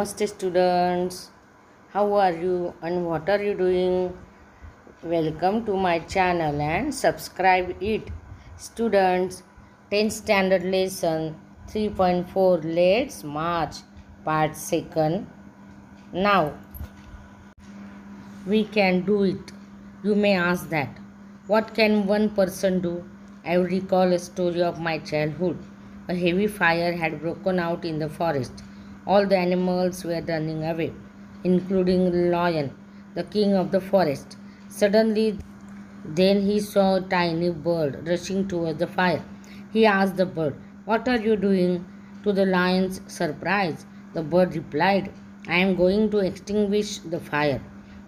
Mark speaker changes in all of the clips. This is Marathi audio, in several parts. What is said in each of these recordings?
Speaker 1: Namaste students, how are you and what are you doing? Welcome to my channel and subscribe it. Students, 10th standard lesson 3.4 Let's March part 2nd. Now, we can do it. You may ask that. What can one person do? I will recall a story of my childhood. A heavy fire had broken out in the forest. All the animals were running away, including the lion, the king of the forest. Suddenly, then he saw a tiny bird rushing towards the fire. He asked the bird, "What are you doing?" To the lion's surprise, the bird replied, "I am going to extinguish the fire."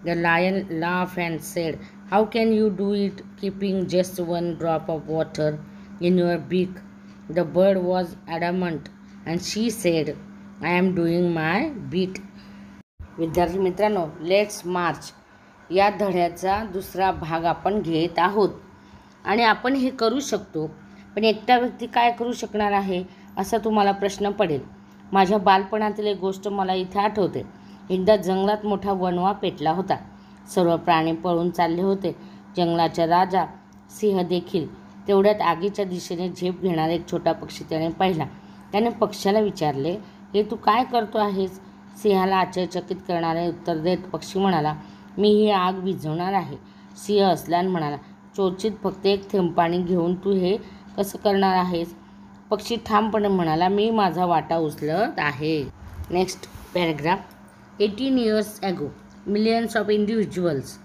Speaker 1: The lion laughed and said, "How can you do it keeping just one drop of water in your beak?" The bird was adamant and she said, "I am doing my bit." विद्यार्थी मित्रांनो, लेट्स मार्च या धड्याचा दुसरा भाग आपण घेत आहोत आणि आपण हे करू शकतो, पण एकटा व्यक्ती काय करू शकणार आहे असा तुम्हाला प्रश्न पडेल. माझ्या बालपणातील एक गोष्ट मला इथे आठवते. एकदा जंगलात मोठा वणवा पेटला होता. सर्व प्राणी पळून चालले होते. जंगलाचा राजा सिंह देखील. तेवढ्यात आगीच्या दिशेने झेप घेणारा एक छोटा पक्षी त्याने पाहिला. त्याने पक्ष्याला विचारले, "हे तू काय करतो आहेस?" सिंहाला आश्चर्यचकित करणारे उत्तर देत पक्षी म्हणाला, "मी ही आग विझवणार आहे." सिंह हसला आणि म्हणाला, "चोचित फक्त एक थेंब पाणी घेऊन तू हे कसं करणार आहेस?" पक्षी ठामपणे म्हणाला, "मी माझा वाटा उचलत आहे." Next paragraph. 18 years ago, millions of individuals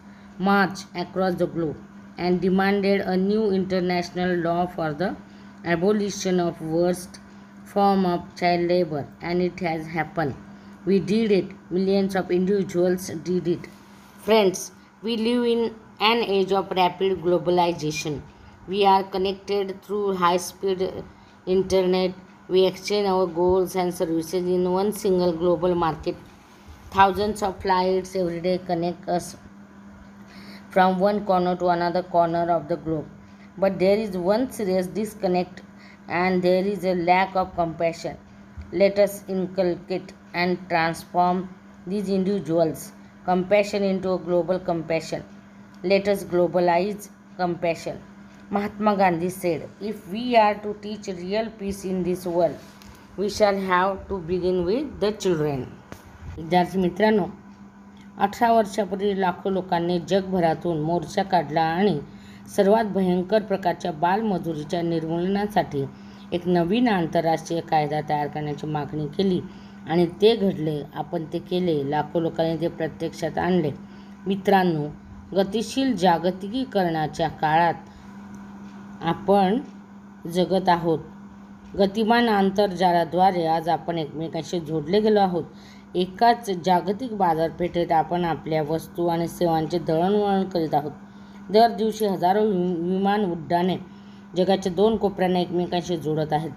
Speaker 1: marched across the globe and demanded a new international law for the abolition of worst form of child labor, and it has happened. We did it. Millions of individuals did it. Friends, we live in an age of rapid globalization. We are connected through high-speed internet. We exchange our goods and services in one single global market. Thousands of flights every day connect us from one corner to another corner of the globe. But there is one serious disconnect, and there is a lack of compassion. Let us inculcate and transform these individuals' compassion into a global compassion. Let us globalize compassion. Mahatma Gandhi said, "If we are to teach real peace in this world, we shall have to begin with the children." विद्यार्थी मित्रांनो, 18 वर्षापूर्वी लाखो लोकांनी जगभरातून मोर्चा काढला आणि सर्वात भयंकर प्रकारच्या बालमजुरीच्या निर्मूलनासाठी एक नवीन आंतरराष्ट्रीय कायदा तयार करण्याची मागणी केली आणि ते घडले. आपण ते केले. लाखो लोकांनी ते प्रत्यक्षात आणले. मित्रांनो, गतिशील जागतिकीकरणाच्या काळात आपण जगत आहोत. गतिमान आंतरजालाद्वारे आज आपण एकमेकांशी जोडले गेलो आहोत. एकाच जागतिक बाजारपेठेत आपण आपल्या वस्तू आणि सेवांचे दळणवळण करीत आहोत. दर दिवशी हजारो विमान उड्डाणे जगाच्या 2 कोपऱ्यांना एकमेकांशी जोडत आहेत.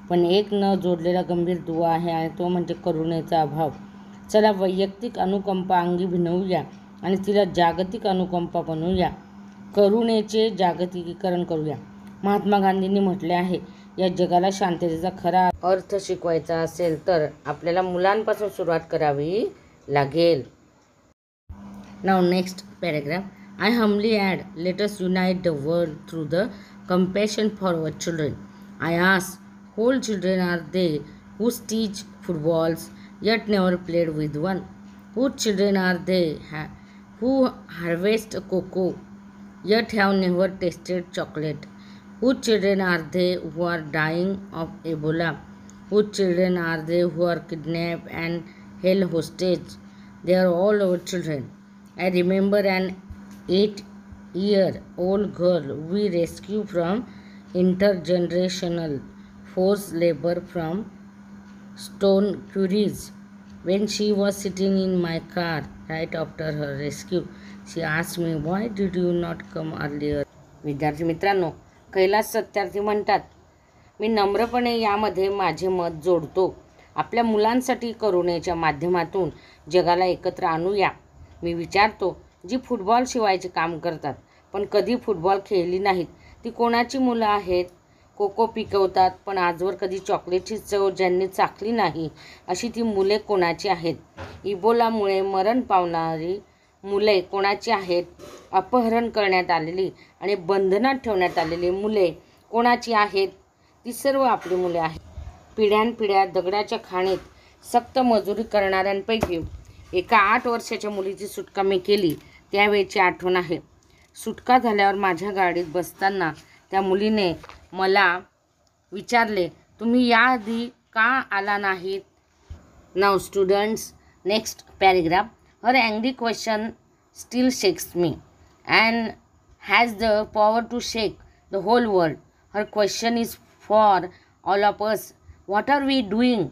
Speaker 1: पण एक न जोडलेला गंभीर दुवा आहे आणि तो म्हणजे करुणेचा अभाव. चला वैयक्तिक अनुकंपा अंगी भिनवूया आणि तिला जागतिक अनुकंपा बनवूया. करुणेचे जागतिकीकरण करूया. महात्मा गांधींनी म्हटले आहे, या जगाला शांततेचा खरा अर्थ शिकवायचा असेल तर आपल्याला मुलांपासून सुरुवात करावी लागेल. Now next paragraph. I humbly add, let us unite the world through the compassion for our children. I ask, whole children are they who teach footballs yet never played with one? Whose children are they who harvest cocoa yet have never tasted chocolate? Whose children are they who are dying of Ebola? Whose children are they who are kidnapped and held hostage? They are all our children. I remember an 8-year-old girl we rescued from intergenerational forced labor from stone quarries. When she was sitting in my car right after her rescue, she asked me, "Why did you not come earlier?" विद्यार्थी मित्रांनो, कैलास सत्यार्थी म्हणतात, "मी नम्रपणे यामध्ये माझे मत जोडतो. आपल्या मुलांसाठी करुणेच्या माध्यमातून जगाला एकत्र आणूया." मी विचारतो, जी फुटबॉल शिवायचे काम करतात पण कधी फुटबॉल खेळली नाहीत, ती कोणाची मुलं आहेत? कोको पिकवतात, पण आजवर कधी चॉकलेटची चव ज्यांनी चाखली नाही अशी ती मुले कोणाची आहेत? इबोलामुळे मरण पावणारी मुले कोणाची आहेत? अपहरण करण्यात आलेली आणि बंधनात ठेवण्यात आलेली मुले कोणाची आहेत? ती सर्व आपली मुले आहेत. पिढ्यानपिढ्या दगडाच्या खाणीत सक्त मजुरी करणाऱ्यांपैकी एका 8 वर्षाच्या मुलीची सुटका मी केली त्यावेळची आठवण आहे. सुटका झाल्यावर माझ्या गाडीत बसताना त्या मुलीने मला विचारले, तुम्ही याआधी का आला नाहीत? Now students, next paragraph. Her angry question still shakes me and has the power to shake the whole world. Her question is for all of us. What are we doing?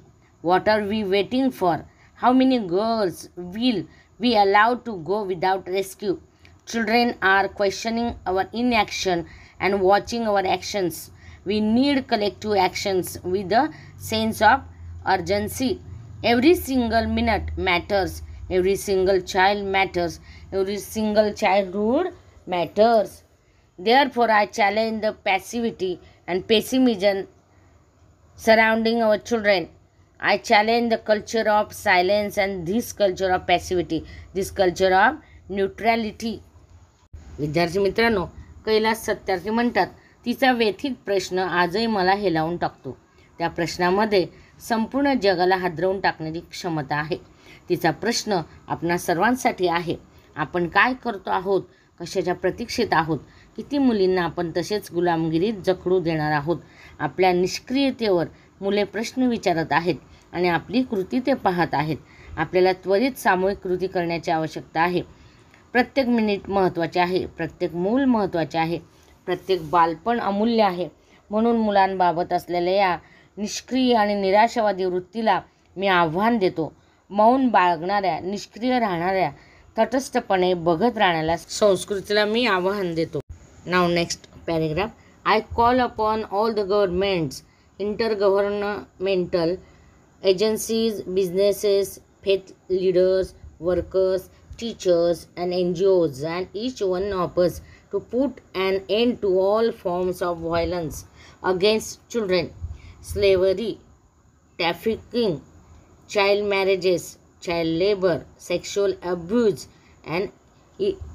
Speaker 1: What are we waiting for? How many girls will we allow to go without rescue? Children are questioning our inaction and watching our actions. We need collective actions with a sense of urgency. Every single minute matters. Every single child matters. Every single childhood matters. Therefore, I challenge the passivity and pessimism surrounding our children. I challenge the culture of silence and this culture of passivity, this culture of neutrality. विद्यार्थी मित्रांनो, कैलास सत्यार्थी म्हणतात, तिचा व्यथित प्रश्न आजही मला हेलावून टाकतो. त्या प्रश्नामध्ये संपूर्ण जगाला हादरवून टाकण्याची क्षमता आहे. तिचा प्रश्न आपणा सर्वांसाठी आहे. आपण काय करतो आहोत? कशाच्या प्रतीक्षेत आहोत? किती मुलींना आपण तसेच गुलामगिरीत जखडू देणार आहोत? आपल्या निष्क्रियतेवर मुले प्रश्न विचारत आहेत आणि आपली कृती ते पाहत आहेत. आपल्याला त्वरित सामूहिक कृती करण्याची आवश्यकता आहे. प्रत्येक मिनिट महत्त्वाचे आहे. प्रत्येक मूल महत्त्वाचे आहे. प्रत्येक बालपण अमूल्य आहे. म्हणून मुलांबाबत असलेल्या या निष्क्रिय आणि निराशावादी वृत्तीला मी आव्हान देतो. मौन बाळगणाऱ्या, निष्क्रिय राहणाऱ्या, तटस्थपणे बघत राहण्याला संस्कृतीला मी आव्हान देतो. Now next paragraph. I call upon all the governments, intergovernmental agencies, businesses, faith leaders, workers, teachers and NGOs and each one of us to put an end to all forms of violence against children, slavery, trafficking, child marriages, child labor, sexual abuse and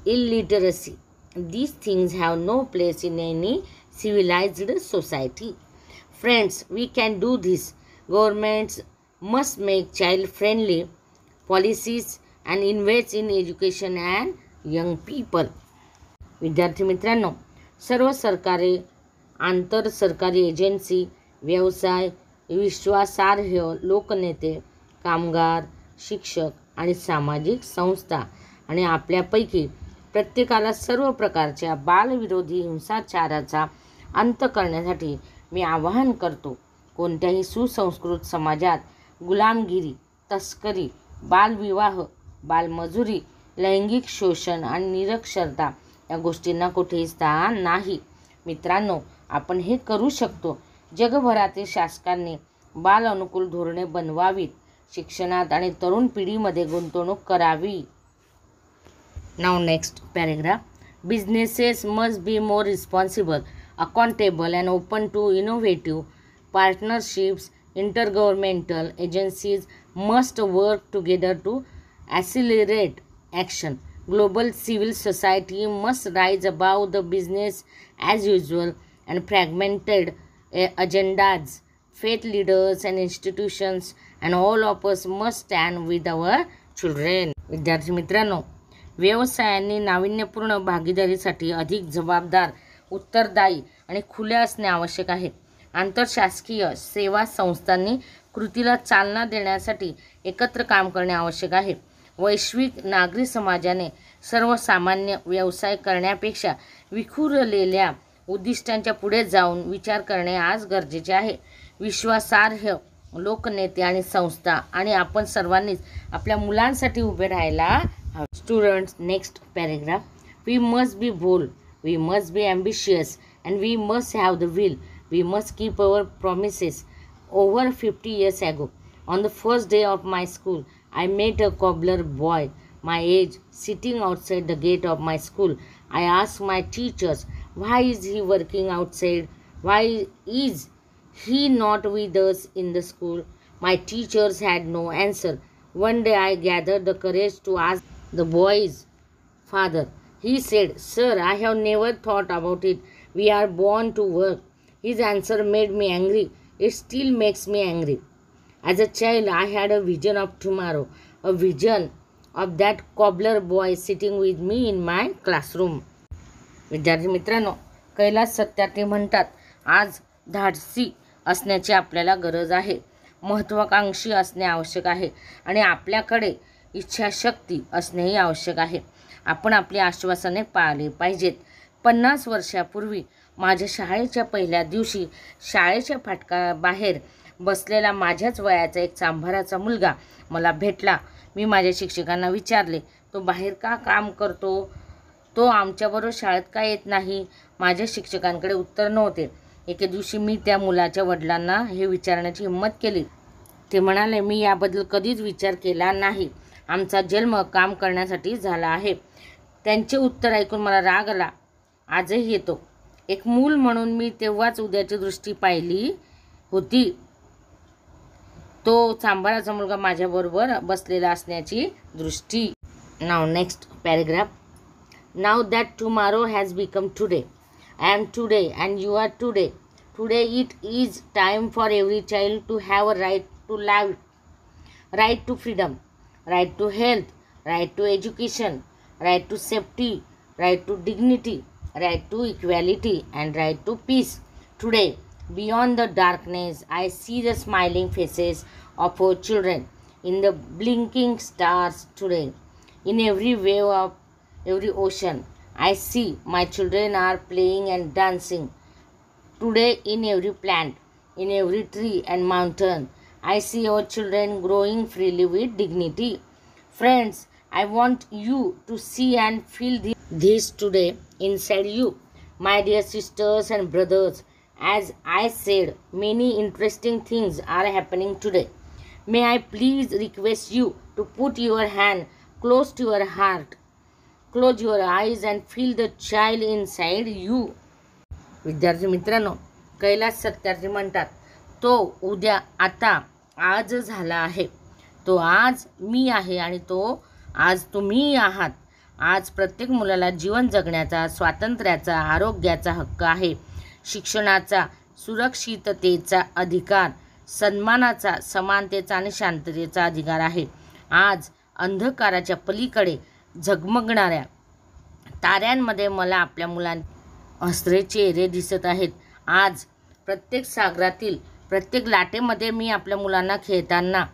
Speaker 1: illiteracy. These things have no place in any civilized society. Friends, we can do this. Governments must make child-friendly policies and invest in education and young people. विद्यार्थी मित्रांनो, सर्व सरकारी, आंतरसरकारी एजन्सी, व्यवसाय, विश्वासार्ह लोकनेते, कामगार, शिक्षक आणि सामाजिक संस्था आणि आपल्यापैकी प्रत्येकाला सर्व प्रकारच्या बालविरोधी हिंसाचाराचा अंत करण्यासाठी मी आवाहन करतो. कोणत्याही सुसंस्कृत समाजात गुलामगिरी, तस्करी, बालविवाह, बालमजुरी, लैंगिक शोषण आणि निरक्षरता या गोष्टींना कुठेही स्थान नाही. मित्रांनो, आपण हे करू शकतो. जगभरातील शासकांनी बाल अनुकूल धोरणे बनवावीत. शिक्षणात आणि तरुण पिढीमध्ये गुंतवणूक करावी. Now next paragraph. Businesses must be more responsible, accountable and open to innovative partnerships. Intergovernmental agencies must work together to accelerate action. Global civil society must rise above the business as usual and fragmented agendas. Faith leaders and institutions and all of us must stand with our children. विद्यार्थी मित्रांनो, व्यवसायांनी नाविन्यपूर्ण भागीदारीसाठी अधिक जबाबदार, उत्तरदायी आणि खुले असणे आवश्यक आहे. आंतरशासकीय सेवा संस्थांनी कृतीला चालना देण्यासाठी एकत्र काम करणे आवश्यक आहे. वैश्विक नागरी समाजाने सर्वसामान्य व्यवसाय करण्यापेक्षा विखुरलेल्या उद्दिष्टांच्या पुढे जाऊन विचार करणे आज गरजेचे आहे. विश्वासार्ह लोकनेते आणि संस्था आणि आपण सर्वांनीच आपल्या मुलांसाठी उभे राहायला. Students, next paragraph. We must be bold, we must be ambitious, and we must have the will. We must keep our promises. Over 50 years ago, on the first day of my school, I met a cobbler boy my age sitting outside the gate of my school. I asked my teachers, why is he working outside Why is he not with us in the school? My teachers had no answer. One day I gathered the courage to ask the boy's father. He said, "Sir, I have never thought about it. We are born to work." His answer made me angry. It still makes me angry. As a child, I had a vision of tomorrow, a vision of that cobbler boy sitting with me in my classroom. विद्यार्थी मित्रांनो, कैलास सत्यार्थी म्हणतात, आज धाडसी असण्याची आपल्याला गरज आहे, महत्त्वाकांक्षी असणे आवश्यक आहे आणि आपल्याकडे इच्छाशक्ती असणेही आवश्यक आहे. आपण आपली आश्वासने पाळली पाहिजेत. 50 वर्षापूर्वी माझ्या शाळेच्या पहिल्या दिवशी शाळेच्या फाटकाबाहेर बसलेला माझ्याच वयाचा एक चांभाराचा मुलगा मला भेटला. मी माझ्या शिक्षकांना विचारले, तो बाहेर का काम करतो? तो आमच्याबरोबर शाळेत का येत नाही? माझ्या शिक्षकांकडे उत्तर नव्हते. एके दिवशी मी त्या मुलाच्या वडिलांना हे विचारण्याची हिंमत केली. ते म्हणाले, मी याबद्दल कधीच विचार केला नाही. आमचा जन्म काम करण्यासाठी झाला आहे. त्यांचे उत्तर ऐकून मला राग आला. आजही येतो. एक मूल म्हणून मी तेव्हाच उद्याची दृष्टी पाहिली होती. तो चांभाराचा मुलगा माझ्याबरोबर बसलेला असण्याची दृष्टी. Now next paragraph. Now that tomorrow has become today. I am today and you are today. Today it is time for every child to have a right to life, right to freedom, right to health, right to education, right to safety, right to dignity, right to equality, and right to peace. Today, beyond the darkness, I see the smiling faces of our children, in the blinking stars today, in every wave of every ocean. I see my children are playing and dancing. Today in every plant, in every tree and mountain, I see our children growing freely with dignity. Friends, I want you to see and feel this today inside you. My dear sisters and brothers, as I said, many interesting things are happening today. May I please request you to put your hand close to your heart. Close your eyes and feel the child inside you. विद्यार्थी मित्रांनो, कैलास सत्यार्थी म्हणतात, तो उद्या आता आज झाला आहे. तो आज मी आहे आणि तो आज तुम्ही आहात. आज प्रत्येक मुलाला जीवन जगण्याचा, स्वातंत्र्याचा, आरोग्याचा हक्क आहे. शिक्षणाचा, सुरक्षिततेचा अधिकार, सन्मानाचा, समानतेचा आणि शांततेचा अधिकार आहे. आज अंधकाराच्या पलीकडे झगमगणाऱ्या ताऱ्यांमध्ये मला आपल्या मुलांचे हसरे चेहरे दिसत आहेत. आज प्रत्येक सागरातील प्रत्येक लाटेमध्ये मी आपल्या मुलांना खेळताना,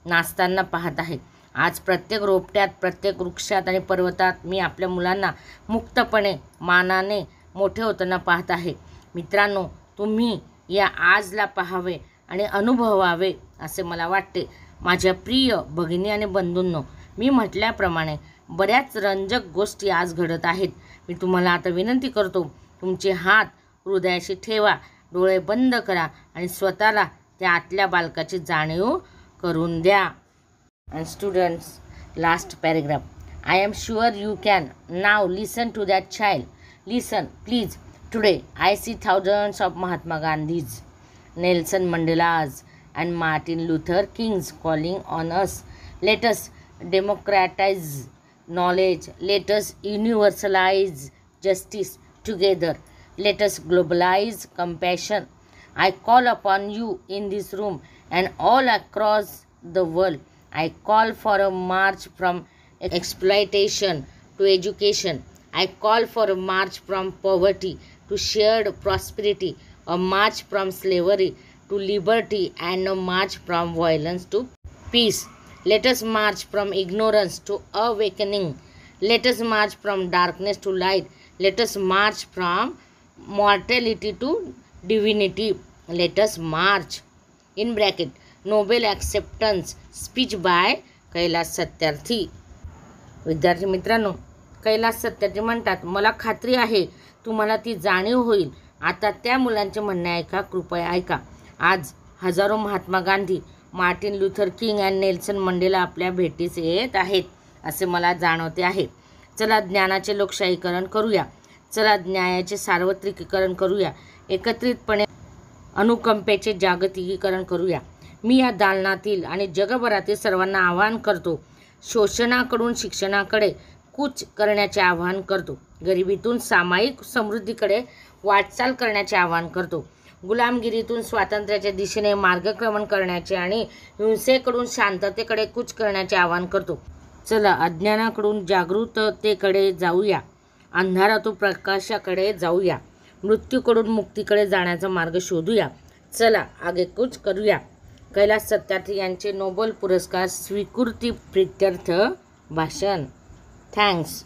Speaker 1: नाचताना पाहत आहे. आज प्रत्येक रोपट्यात, प्रत्येक वृक्षात आणि पर्वतात मी आपल्या मुलांना मुक्तपणे, मानाने मोठे होताना पाहत आहे. मित्रांनो, तुम्ही या आजला पाहावे आणि अनुभवावे असे मला वाटते. माझ्या प्रिय भगिनी आणि बंधूंनो, मी म्हटल्याप्रमाणे बऱ्याच रंजक गोष्टी आज घडत आहेत. मी तुम्हाला आता विनंती करतो, तुमचे हात हृदयाशी ठेवा, डोळे बंद करा आणि स्वतःला त्या आतल्या बालकाची जाणीव करून द्या. And students, last paragraph. I am sure you can now listen to that child. Listen, please. Today, I see thousands of Mahatma Gandhis, Nelson Mandelas, and Martin Luther Kings calling on us. Let us democratize knowledge. Let us universalize justice together. Let us globalize compassion. I call upon you in this room and all across the world. I call for a march from exploitation to education. I call for a march from poverty to shared prosperity, a march from slavery to liberty, and a march from violence to peace. Let us march from ignorance to awakening. Let us march from darkness to light. Let us march from mortality to divinity. Let us march. In bracket, Nobel acceptance speech by Kailas Satyarthi. विद्यार्थी मित्रांनो, कैलास सत्यार्थी म्हणतात, मला खात्री आहे तुम्हाला ती जाणीव होईल. आता त्या मुलांचे म्हणणे ऐका, कृपया ऐका. आज हजारो Mahatma Gandhi, Martin Luther king आणि नेल्सन मंडेला आपल्या भेटीस येत आहेत असे मला जाणवते आहे. चला ज्ञानाचे लोकशाहीकरण करूया. चला न्यायाचे सार्वत्रिकीकरण करूया. एकत्रितपणे अनुकंपेचे जागतिकीकरण करूया. मी या दालनातील आणि जगभरातील सर्वांना आवाहन करतो. शोषणाकडून शिक्षणाकडे कूच करण्याचे आवाहन करतो. गरिबीतून सामायिक समृद्धीकडे वाटचाल करण्याचे आवाहन करतो. गुलामगिरीतून स्वातंत्र्याच्या दिशेने मार्गक्रमण करण्याचे आणि हिंसेकडून शांततेकडे कूच करण्याचे आवाहन करतो. चला अज्ञानाकडून जागृततेकडे जाऊया. अंधारातून प्रकाशाकडे जाऊया. मृत्यूकडून मुक्तीकडे जाण्याचा मार्ग शोधूया. चला आगेकूच करूया. कैलास सत्यार्थी यांचे नोबेल पुरस्कार स्वीकृती प्रित्यर्थ भाषण. थँक्स.